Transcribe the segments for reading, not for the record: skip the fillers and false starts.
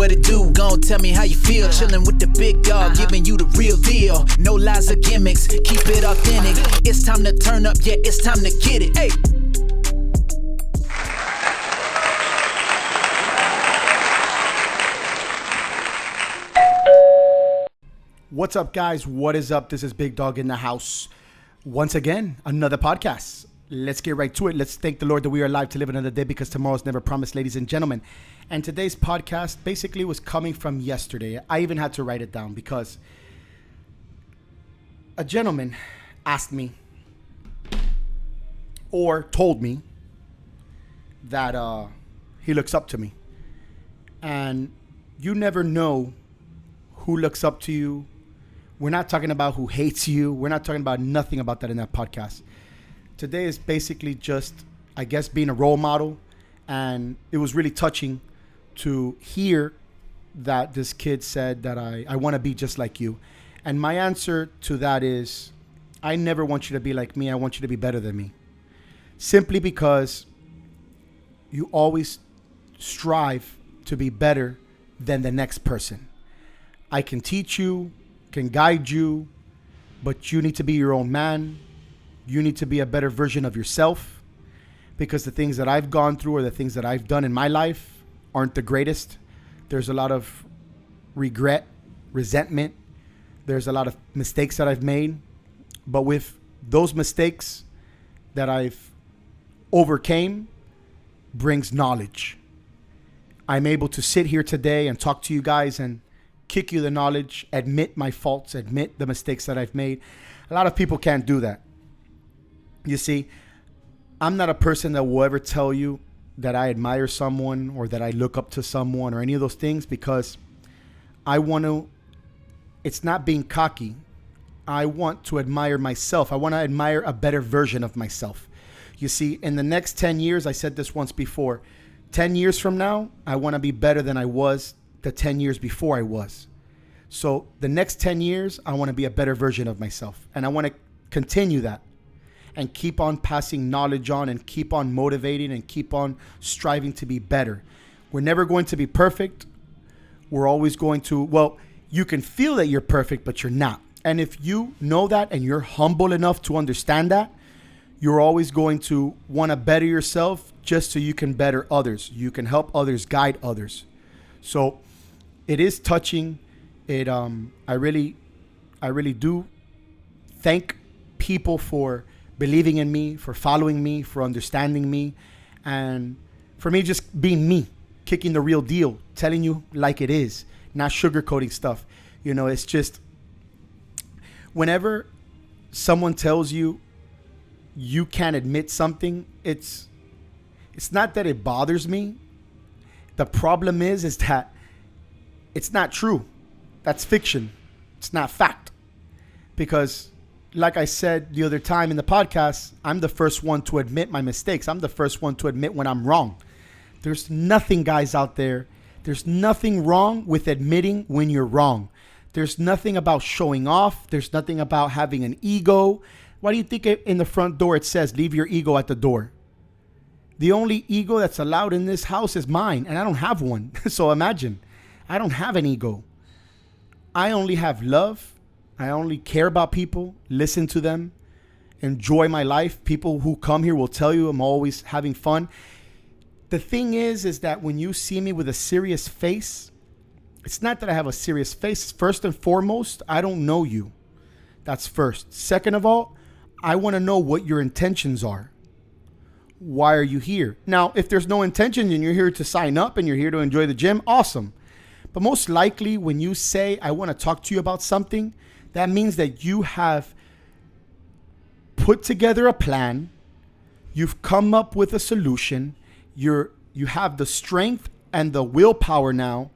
what it do, gon' tell me how you feel. Chillin' with the big dog, giving you the real deal. No lies or gimmicks, keep it authentic. It's time to turn up, yeah, it's time to get it. Hey. What's up, guys? What is up? This is Big Dog in the house. Once again, another podcast. Let's get right to it. Let's thank the Lord that we are alive to live another day, because tomorrow's never promised, ladies and gentlemen. And today's podcast basically was coming from yesterday. I even had to write it down because a gentleman asked me or told me that he looks up to me. And you never know who looks up to you. We're not talking about who hates you. We're not talking about nothing about that in that podcast. Today is basically just, I guess, being a role model. And it was really touching to hear that this kid said that I want to be just like you. And my answer to that is, I never want you to be like me. I want you to be better than me. Simply because you always strive to be better than the next person. I can teach you, can guide you, but you need to be your own man. You need to be a better version of yourself, because the things that I've gone through or the things that I've done in my life aren't the greatest. There's a lot of regret, resentment. There's a lot of mistakes that I've made. But with those mistakes that I've overcame brings knowledge. I'm able to sit here today and talk to you guys and kick you the knowledge, admit my faults, admit the mistakes that I've made. A lot of people can't do that. You see, I'm not a person that will ever tell you that I admire someone or that I look up to someone or any of those things, because I want to, it's not being cocky. I want to admire myself. I want to admire a better version of myself. You see, in the next 10 years, I said this once before, 10 years from now, I want to be better than I was the 10 years before I was. So the next 10 years, I want to be a better version of myself. And I want to continue that and keep on passing knowledge on and keep on motivating and keep on striving to be better. We're never going to be perfect. We're always going to, well, you can feel that you're perfect, but you're not. And if you know that and you're humble enough to understand that, you're always going to want to better yourself just so you can better others. You can help others, guide others. So it is touching. I really do thank people for believing in me, for following me, for understanding me, and for me just being me, kicking the real deal, telling you like it is, not sugarcoating stuff. You know, it's just whenever someone tells you you can't admit something, it's not that it bothers me. The problem is that it's not true. That's fiction. It's not fact. Because like I said the other time in the podcast, I'm the first one to admit my mistakes. I'm the first one to admit when I'm wrong. There's nothing, guys, out there. There's nothing wrong with admitting when you're wrong. There's nothing about showing off. There's nothing about having an ego. Why do you think in the front door it says, leave your ego at the door? The only ego that's allowed in this house is mine, and I don't have one. So imagine, I don't have an ego. I only have love. I only care about people, listen to them, enjoy my life. People who come here will tell you I'm always having fun. The thing is that when you see me with a serious face, it's not that I have a serious face. First and foremost, I don't know you. That's first. Second of all, I want to know what your intentions are. Why are you here? Now, if there's no intention and you're here to sign up and you're here to enjoy the gym, awesome. But most likely when you say, I want to talk to you about something, that means that you have put together a plan. You've come up with a solution. You have the strength and the willpower now,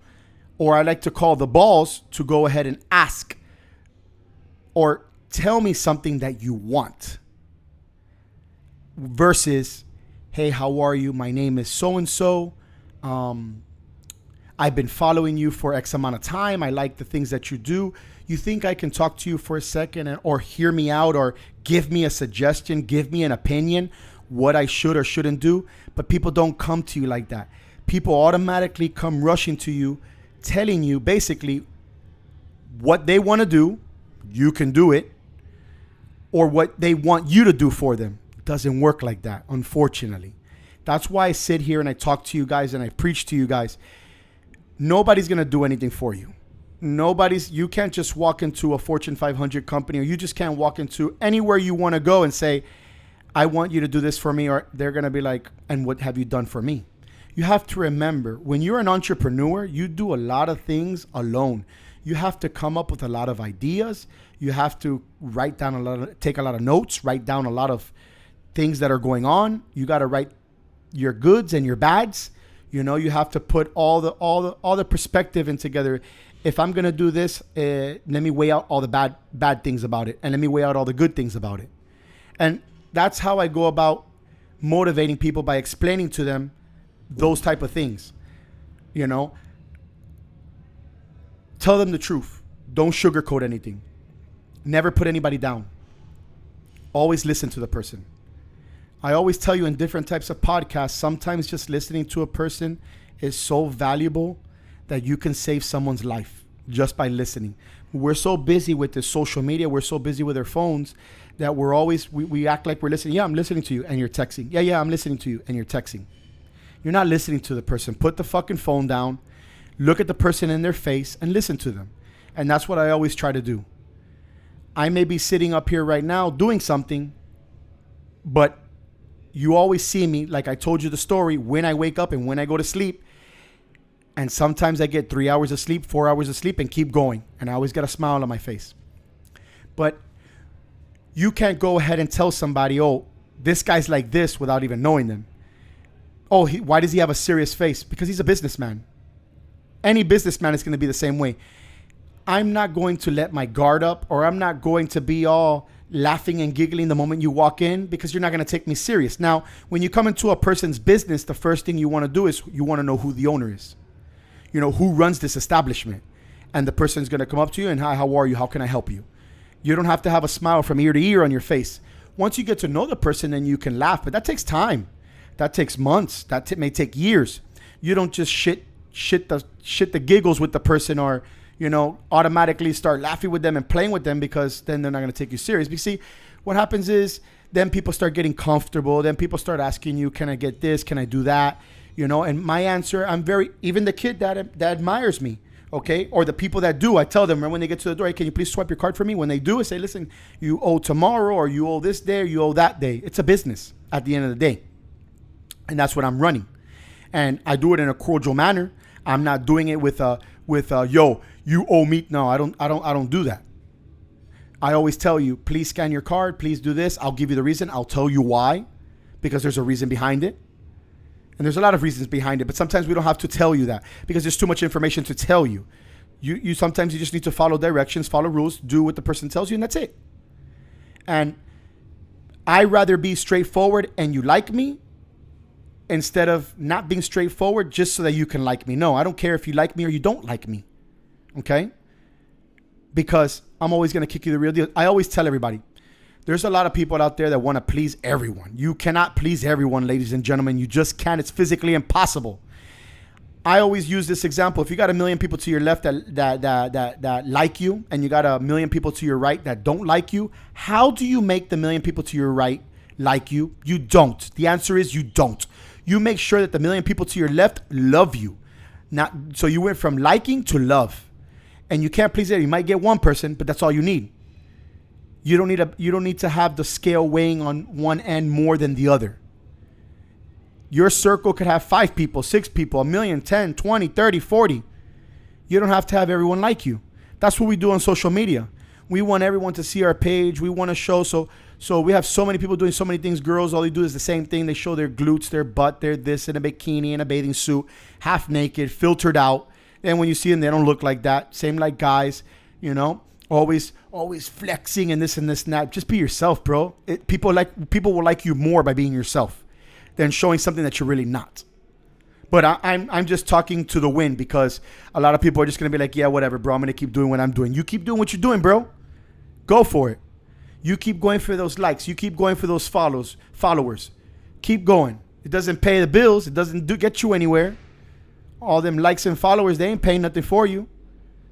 or I like to call the balls, to go ahead and ask or tell me something that you want. Versus, hey, how are you? My name is so-and-so. I've been following you for X amount of time. I like the things that you do. You think I can talk to you for a second or hear me out or give me a suggestion, give me an opinion, what I should or shouldn't do? But people don't come to you like that. People automatically come rushing to you, telling you basically what they want to do, you can do it, or what they want you to do for them. It doesn't work like that, unfortunately. That's why I sit here and I talk to you guys and I preach to you guys. Nobody's going to do anything for you. You can't just walk into a Fortune 500 company, or you just can't walk into anywhere you want to go and say, I want you to do this for me, or they're going to be like, and what have you done for me? You have to remember, when you're an entrepreneur, you do a lot of things alone. You have to come up with a lot of ideas. You have to take a lot of notes, write down a lot of things that are going on. You got to write your goods and your bads. You know, you have to put all the perspective in together. If I'm going to do this, let me weigh out all the bad things about it, and let me weigh out all the good things about it. And that's how I go about motivating people, by explaining to them those type of things. You know, tell them the truth. Don't sugarcoat anything. Never put anybody down. Always listen to the person. I always tell you in different types of podcasts, sometimes just listening to a person is so valuable that you can save someone's life just by listening. We're so busy with this social media. We're so busy with our phones that we act like we're listening. Yeah, I'm listening to you, and you're texting. Yeah, I'm listening to you, and you're texting. You're not listening to the person. Put the fucking phone down, look at the person in their face, and listen to them. And that's what I always try to do. I may be sitting up here right now doing something, but you always see me, like I told you the story, when I wake up and when I go to sleep. And sometimes I get 3 hours of sleep, 4 hours of sleep, and keep going. And I always got a smile on my face. But you can't go ahead and tell somebody, oh, this guy's like this, without even knowing them. Oh, why does he have a serious face? Because he's a businessman. Any businessman is going to be the same way. I'm not going to let my guard up, or I'm not going to be all laughing and giggling the moment you walk in, because you're not going to take me serious. Now, when you come into a person's business, the first thing you want to do is you want to know who the owner is. You know, who runs this establishment. And the person's going to come up to you and, hi, how are you? How can I help you? You don't have to have a smile from ear to ear on your face. Once you get to know the person, then you can laugh. But that takes time. That takes months. That may take years. You don't just shit the giggles with the person, or, you know, automatically start laughing with them and playing with them, because then they're not going to take you serious. But see, what happens is then people start getting comfortable. Then people start asking you, can I get this? Can I do that? You know, and my answer, even the kid that admires me, okay, or the people that do, I tell them when they get to the door, hey, can you please swipe your card for me? When they do, I say, listen, you owe tomorrow, or you owe this day, or you owe that day. It's a business at the end of the day. And that's what I'm running. And I do it in a cordial manner. I'm not doing it with yo, you owe me. No, I don't do that. I always tell you, please scan your card. Please do this. I'll give you the reason. I'll tell you why, because there's a reason behind it. And there's a lot of reasons behind it, but sometimes we don't have to tell you that, because there's too much information to tell you. You sometimes you just need to follow directions, follow rules, do what the person tells you, and that's it. And I rather be straightforward and you like me, instead of not being straightforward just so that you can like me. No, I don't care if you like me or you don't like me. Okay? Because I'm always going to kick you the real deal. I always tell everybody, there's a lot of people out there that want to please everyone. You cannot please everyone, ladies and gentlemen. You just can't. It's physically impossible. I always use this example. If you got 1 million people to your left that like you, and you got 1 million people to your right that don't like you, how do you make the 1 million people to your right like you? You don't. The answer is you don't. You make sure that the 1 million people to your left love you. So you went from liking to love. And you can't please it. You might get one person, but that's all you need. You don't need to have the scale weighing on one end more than the other. Your circle could have 5 people, 6 people, 1 million, 10, 20, 30, 40. You don't have to have everyone like you. That's what we do on social media. We want everyone to see our page. We want to show. So we have so many people doing so many things. Girls, all they do is the same thing. They show their glutes, their butt, their this in a bikini, in a bathing suit, half naked, filtered out. And when you see them, they don't look like that. Same like guys, you know. Always flexing and this and that. Just be yourself, bro. People will like you more by being yourself than showing something that you're really not. But I'm just talking to the wind, because a lot of people are just gonna be like, yeah, whatever, bro. I'm gonna keep doing what I'm doing. You keep doing what you're doing, bro. Go for it. You keep going for those likes. You keep going for those followers. Keep going. It doesn't pay the bills. It doesn't get you anywhere. All them likes and followers, they ain't paying nothing for you.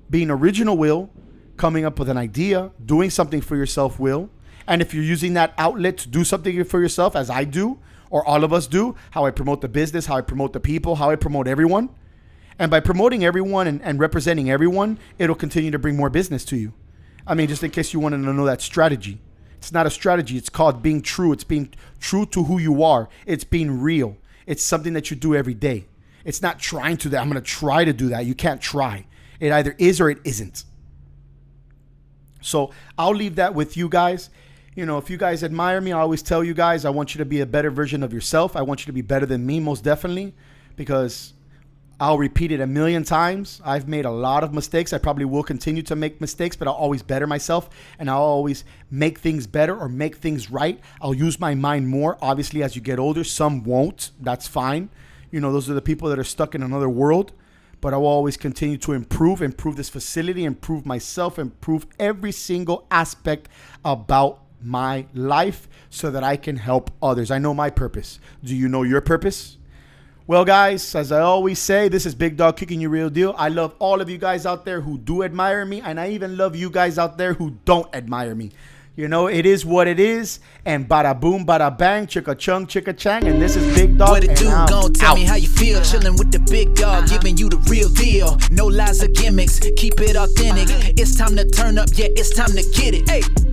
Being original will, coming up with an idea, doing something for yourself will. And if you're using that outlet to do something for yourself, as I do, or all of us do, how I promote the business, how I promote the people, how I promote everyone. And by promoting everyone and representing everyone, it'll continue to bring more business to you. I mean, just in case you wanted to know that strategy. It's not a strategy. It's called being true. It's being true to who you are. It's being real. It's something that you do every day. It's not trying to that. I'm going to try to do that. You can't try. It either is or it isn't. So I'll leave that with you guys. You know, if you guys admire me, I always tell you guys, I want you to be a better version of yourself. I want you to be better than me, most definitely, because I'll repeat it a million times. I've made a lot of mistakes. I probably will continue to make mistakes, but I'll always better myself, and I'll always make things better or make things right. I'll use my mind more. Obviously, as you get older, some won't. That's fine. You know, those are the people that are stuck in another world. But I will always continue to improve this facility, improve myself, improve every single aspect about my life so that I can help others. I know my purpose. Do you know your purpose? Well, guys, as I always say, this is Big Dog Kicking You Real Deal. I love all of you guys out there who do admire me, and I even love you guys out there who don't admire me. You know, it is what it is, and bada boom, bada bang, chicka chung, chicka chang, and this is Big Dog. What it do? Gon' tell me how you feel, chillin' with the big dog, giving you the real deal. No lies or gimmicks, keep it authentic. It's time to turn up, yeah, it's time to get it. Hey.